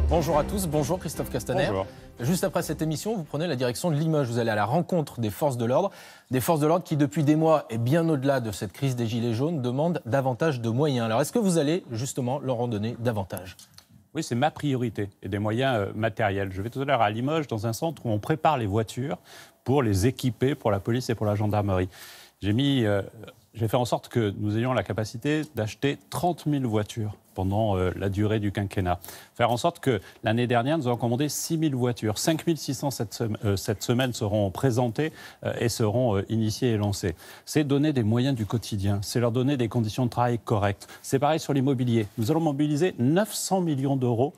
Bonjour à tous, bonjour Christophe Castaner. Bonjour. Juste après cette émission, vous prenez la direction de Limoges. Vous allez à la rencontre des forces de l'ordre qui depuis des mois et bien au-delà de cette crise des Gilets jaunes demandent davantage de moyens. Alors est-ce que vous allez justement leur en donner davantage ? Oui, c'est ma priorité et des moyens matériels. Je vais tout à l'heure à Limoges dans un centre où on prépare les voitures pour les équiper pour la police et pour la gendarmerie. J'ai fait en sorte que nous ayons la capacité d'acheter 30 000 voitures pendant la durée du quinquennat. Faire en sorte que l'année dernière, nous avons commandé 6 000 voitures. 5 600 cette semaine seront présentées et seront initiées et lancées. C'est donner des moyens du quotidien, c'est leur donner des conditions de travail correctes. C'est pareil sur l'immobilier. Nous allons mobiliser 900 millions d'euros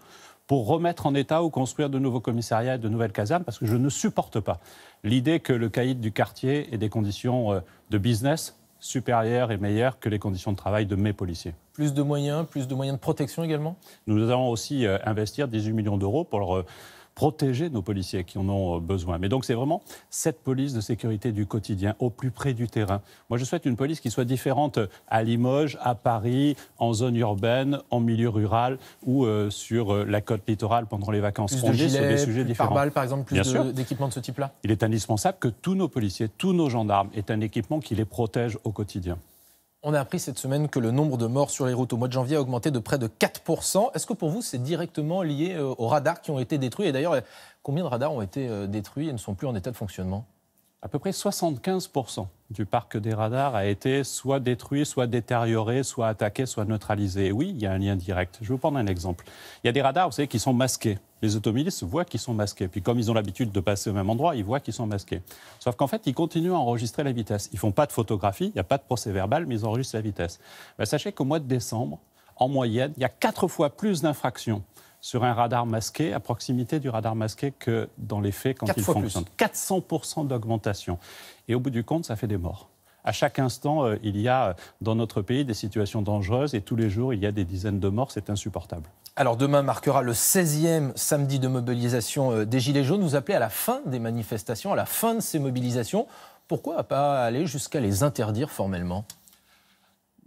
pour remettre en état ou construire de nouveaux commissariats et de nouvelles casernes, parce que je ne supporte pas l'idée que le caïd du quartier ait des conditions de business supérieures et meilleures que les conditions de travail de mes policiers. Plus de moyens de protection également ? Nous allons aussi investir 18 millions d'euros pour leur protéger nos policiers qui en ont besoin. Mais donc c'est vraiment cette police de sécurité du quotidien, au plus près du terrain. Moi je souhaite une police qui soit différente à Limoges, à Paris, en zone urbaine, en milieu rural ou sur la côte littorale pendant les vacances. Plus de gilets, sur des sujets plus différents. de pare-balles par exemple, plus d'équipements de ce type-là ? Il est indispensable que tous nos policiers, tous nos gendarmes aient un équipement qui les protège au quotidien. On a appris cette semaine que le nombre de morts sur les routes au mois de janvier a augmenté de près de 4%. Est-ce que pour vous, c'est directement lié aux radars qui ont été détruits ? Et d'ailleurs, combien de radars ont été détruits et ne sont plus en état de fonctionnement ? À peu près 75% du parc des radars a été soit détruit, soit détérioré, soit attaqué, soit neutralisé. Et oui, il y a un lien direct. Je vais vous prendre un exemple. Il y a des radars, vous savez, qui sont masqués. Les automobilistes voient qu'ils sont masqués. Puis comme ils ont l'habitude de passer au même endroit, ils voient qu'ils sont masqués. Sauf qu'en fait, ils continuent à enregistrer la vitesse. Ils ne font pas de photographie, il n'y a pas de procès-verbal, mais ils enregistrent la vitesse. Sachez qu'au mois de décembre, en moyenne, il y a 4 fois plus d'infractions sur un radar masqué, à proximité du radar masqué, que dans les faits quand il fonctionne. 400% d'augmentation. Et au bout du compte, ça fait des morts. À chaque instant, il y a dans notre pays des situations dangereuses et tous les jours, il y a des dizaines de morts. C'est insupportable. Alors demain marquera le 16e samedi de mobilisation des Gilets jaunes. Vous appelez à la fin des manifestations, à la fin de ces mobilisations. Pourquoi pas aller jusqu'à les interdire formellement ?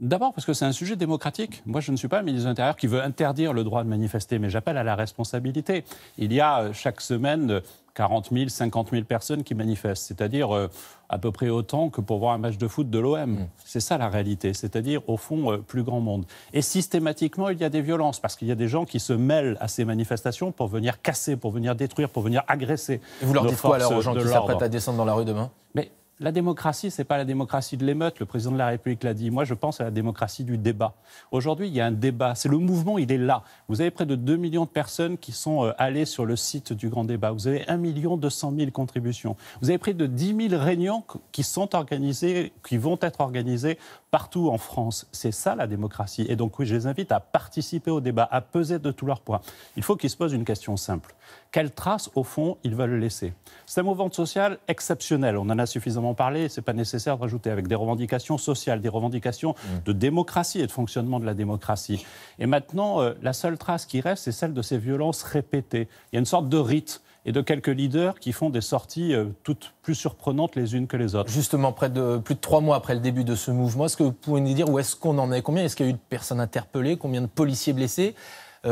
D'abord parce que c'est un sujet démocratique. Moi, je ne suis pas un ministre de l'Intérieur qui veut interdire le droit de manifester, mais j'appelle à la responsabilité. Il y a chaque semaine 40 000, 50 000 personnes qui manifestent, c'est-à-dire à peu près autant que pour voir un match de foot de l'OM. C'est ça la réalité, c'est-à-dire au fond plus grand monde. Et systématiquement, il y a des violences, parce qu'il y a des gens qui se mêlent à ces manifestations pour venir casser, pour venir détruire, pour venir agresser. Et vous leur dites quoi alors aux gens qui s'apprêtent à descendre dans la rue demain ? Mais la démocratie, ce n'est pas la démocratie de l'émeute, le président de la République l'a dit. Moi, je pense à la démocratie du débat. Aujourd'hui, il y a un débat. C'est le mouvement, il est là. Vous avez près de 2 millions de personnes qui sont allées sur le site du Grand Débat. Vous avez 1 200 000 contributions. Vous avez près de 10 000 réunions qui sont organisées, qui vont être organisées partout en France. C'est ça la démocratie. Et donc, oui, je les invite à participer au débat, à peser de tous leurs points. Il faut qu'ils se posent une question simple. Quelle trace, au fond, ils veulent laisser ? C'est un mouvement social exceptionnel. On en a suffisamment parlé. Ce n'est pas nécessaire de rajouter, avec des revendications sociales, des revendications de démocratie et de fonctionnement de la démocratie. Et maintenant, la seule trace qui reste, c'est celle de ces violences répétées. Il y a une sorte de rite et de quelques leaders qui font des sorties toutes plus surprenantes les unes que les autres. Justement, plus de 3 mois après le début de ce mouvement, est-ce que vous pouvez nous dire où est-ce qu'on en est ? Combien est-ce qu'il y a eu de personnes interpellées ? Combien de policiers blessés ?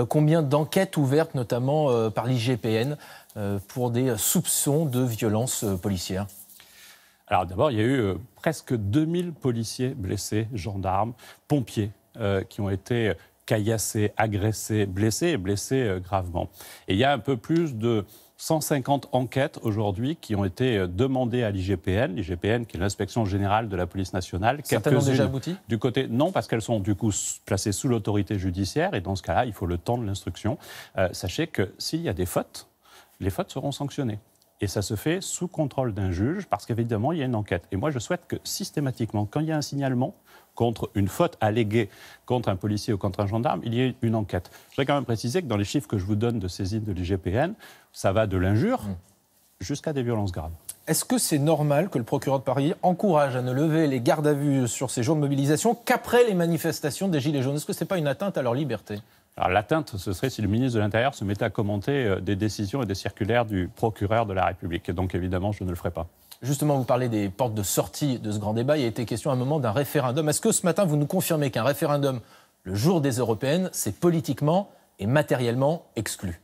Combien d'enquêtes ouvertes, notamment par l'IGPN, pour des soupçons de violences policières ? Alors d'abord, il y a eu presque 2000 policiers blessés, gendarmes, pompiers, qui ont été caillassés, agressés, blessés et blessés gravement. Et il y a un peu plus de 150 enquêtes aujourd'hui qui ont été demandées à l'IGPN, qui est l'inspection générale de la police nationale. Certaines ont déjà abouti ? Du côté, non, parce qu'elles sont du coup placées sous l'autorité judiciaire et dans ce cas-là, il faut le temps de l'instruction. Sachez que s'il y a des fautes, les fautes seront sanctionnées. Et ça se fait sous contrôle d'un juge parce qu'évidemment, il y a une enquête. Et moi, je souhaite que systématiquement, quand il y a un signalement contre une faute alléguée contre un policier ou contre un gendarme, il y ait une enquête. Je voudrais quand même préciser que dans les chiffres que je vous donne de saisine de l'IGPN, ça va de l'injure jusqu'à des violences graves. Est-ce que c'est normal que le procureur de Paris encourage à ne lever les gardes à vue sur ces jours de mobilisation qu'après les manifestations des Gilets jaunes ? Est-ce que ce n'est pas une atteinte à leur liberté ? Alors l'atteinte, ce serait si le ministre de l'Intérieur se mettait à commenter des décisions et des circulaires du procureur de la République. Et donc évidemment, je ne le ferai pas. Justement, vous parlez des portes de sortie de ce grand débat. Il a été question à un moment d'un référendum. Est-ce que ce matin, vous nous confirmez qu'un référendum, le jour des européennes, c'est politiquement et matériellement exclu ?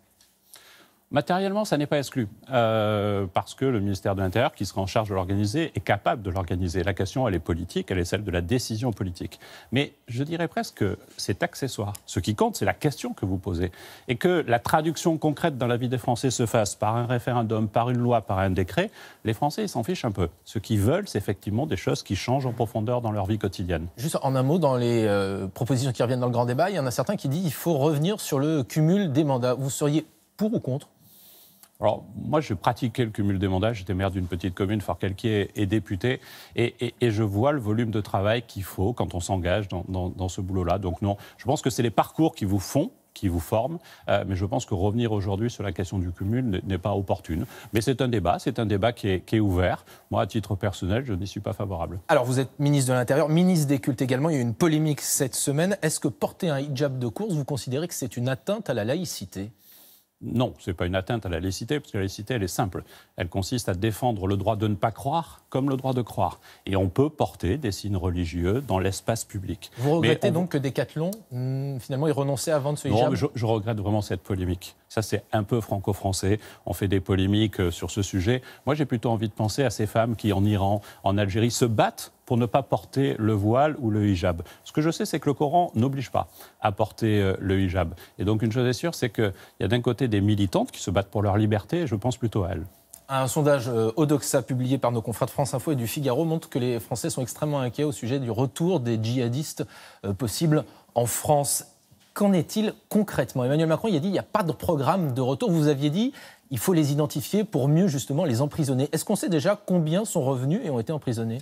Matériellement, ça n'est pas exclu, parce que le ministère de l'Intérieur, qui sera en charge de l'organiser, est capable de l'organiser. La question, elle est politique, elle est celle de la décision politique. Mais je dirais presque que c'est accessoire. Ce qui compte, c'est la question que vous posez. Et que la traduction concrète dans la vie des Français se fasse par un référendum, par une loi, par un décret, les Français, ils s'en fichent un peu. Ce qu'ils veulent, c'est effectivement des choses qui changent en profondeur dans leur vie quotidienne. Juste en un mot, dans les propositions qui reviennent dans le grand débat, il y en a certains qui disent qu'il faut revenir sur le cumul des mandats. Vous seriez pour ou contre ? Alors, moi, j'ai pratiqué le cumul des mandats. J'étais maire d'une petite commune, Forcalquier, et député. Et je vois le volume de travail qu'il faut quand on s'engage dans ce boulot-là. Donc non, je pense que c'est les parcours qui vous font, qui vous forment. Mais je pense que revenir aujourd'hui sur la question du cumul n'est pas opportune. Mais c'est un débat qui est ouvert. Moi, à titre personnel, je n'y suis pas favorable. Alors, vous êtes ministre de l'Intérieur, ministre des Cultes également. Il y a eu une polémique cette semaine. Est-ce que porter un hijab de course, vous considérez que c'est une atteinte à la laïcité ? Non, ce n'est pas une atteinte à la laïcité, parce que la laïcité, elle est simple. Elle consiste à défendre le droit de ne pas croire comme le droit de croire. Et on peut porter des signes religieux dans l'espace public. Vous regrettez donc que Decathlon, finalement, ait renoncé à vendre ce hijab ? Non, je regrette vraiment cette polémique. Ça, c'est un peu franco-français. On fait des polémiques sur ce sujet. Moi, j'ai plutôt envie de penser à ces femmes qui, en Iran, en Algérie, se battent pour ne pas porter le voile ou le hijab. Ce que je sais, c'est que le Coran n'oblige pas à porter le hijab. Et donc, une chose est sûre, c'est qu'il y a d'un côté des militantes qui se battent pour leur liberté, et je pense plutôt à elles. Un sondage Odoxa publié par nos confrères de France Info et du Figaro montre que les Français sont extrêmement inquiets au sujet du retour des djihadistes possibles en France. Qu'en est-il concrètement ? Emmanuel Macron, il a dit qu'il n'y a pas de programme de retour. Vous aviez dit qu'il faut les identifier pour mieux justement les emprisonner. Est-ce qu'on sait déjà combien sont revenus et ont été emprisonnés ?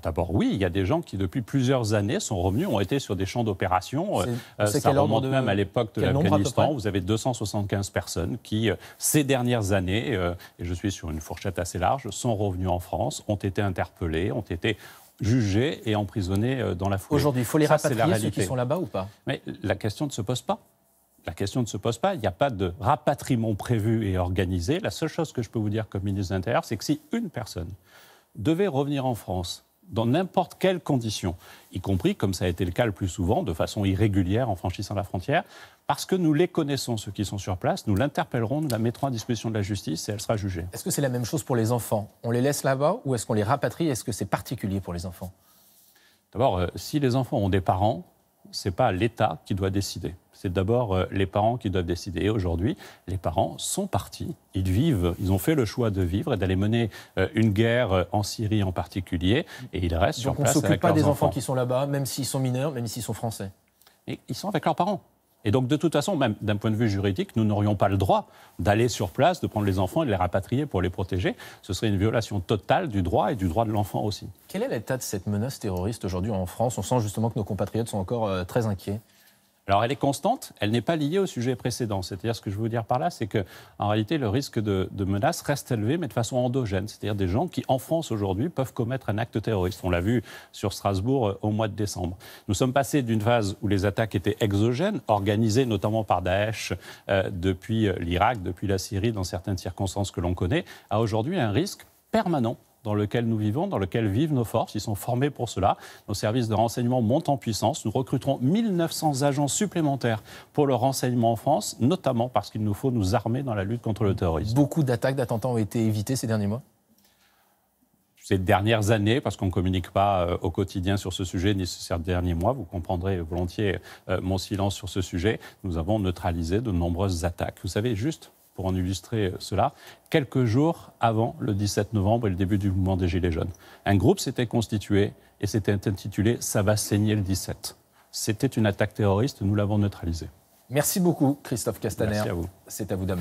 D'abord, oui, il y a des gens qui, depuis plusieurs années, sont revenus, ont été sur des champs d'opération. Ça remonte même à l'époque de l'Afghanistan. Vous avez 275 personnes qui, ces dernières années, et je suis sur une fourchette assez large, sont revenus en France, ont été interpellés, ont été jugés et emprisonnés dans la foulée. Aujourd'hui, il faut les rapatrier, ceux qui sont là-bas ou pas ? Mais la question ne se pose pas. La question ne se pose pas. Il n'y a pas de rapatriement prévu et organisé. La seule chose que je peux vous dire comme ministre de l'Intérieur, c'est que si une personne devait revenir en France, dans n'importe quelles conditions, y compris, comme ça a été le cas le plus souvent, de façon irrégulière en franchissant la frontière, parce que nous les connaissons, ceux qui sont sur place, nous l'interpellerons, nous la mettrons à disposition de la justice et elle sera jugée. Est-ce que c'est la même chose pour les enfants ? On les laisse là-bas ou est-ce qu'on les rapatrie ? Est-ce que c'est particulier pour les enfants ? D'abord, si les enfants ont des parents, ce n'est pas l'État qui doit décider. C'est d'abord les parents qui doivent décider. Et aujourd'hui, les parents sont partis. Ils vivent, ils ont fait le choix de vivre et d'aller mener une guerre en Syrie en particulier. Et ils restent sur place avec leurs enfants. Donc on ne s'occupe pas des enfants qui sont là-bas, même s'ils sont mineurs, même s'ils sont français. Et ils sont avec leurs parents. Et donc, de toute façon, même d'un point de vue juridique, nous n'aurions pas le droit d'aller sur place, de prendre les enfants et de les rapatrier pour les protéger. Ce serait une violation totale du droit et du droit de l'enfant aussi. Quel est l'état de cette menace terroriste aujourd'hui en France ? On sent justement que nos compatriotes sont encore très inquiets. Alors, elle est constante, elle n'est pas liée au sujet précédent. C'est-à-dire, ce que je veux vous dire par là, c'est qu'en réalité, le risque de menace reste élevé, mais de façon endogène. C'est-à-dire des gens qui, en France aujourd'hui, peuvent commettre un acte terroriste. On l'a vu sur Strasbourg au mois de décembre. Nous sommes passés d'une phase où les attaques étaient exogènes, organisées notamment par Daesh depuis l'Irak, depuis la Syrie, dans certaines circonstances que l'on connaît, à aujourd'hui un risque permanent dans lequel nous vivons, dans lequel vivent nos forces. Ils sont formés pour cela. Nos services de renseignement montent en puissance. Nous recruterons 1900 agents supplémentaires pour le renseignement en France, notamment parce qu'il nous faut nous armer dans la lutte contre le terrorisme. Beaucoup d'attaques, d'attentats ont été évités ces derniers mois ? Ces dernières années, parce qu'on ne communique pas au quotidien sur ce sujet, ni ces derniers mois, vous comprendrez volontiers mon silence sur ce sujet, nous avons neutralisé de nombreuses attaques. Vous savez, juste pour en illustrer cela, quelques jours avant le 17 novembre et le début du mouvement des Gilets jaunes, un groupe s'était constitué et s'était intitulé « Ça va saigner le 17 ». C'était une attaque terroriste, nous l'avons neutralisée. Merci beaucoup Christophe Castaner. Merci à vous. C'est à vous Damien.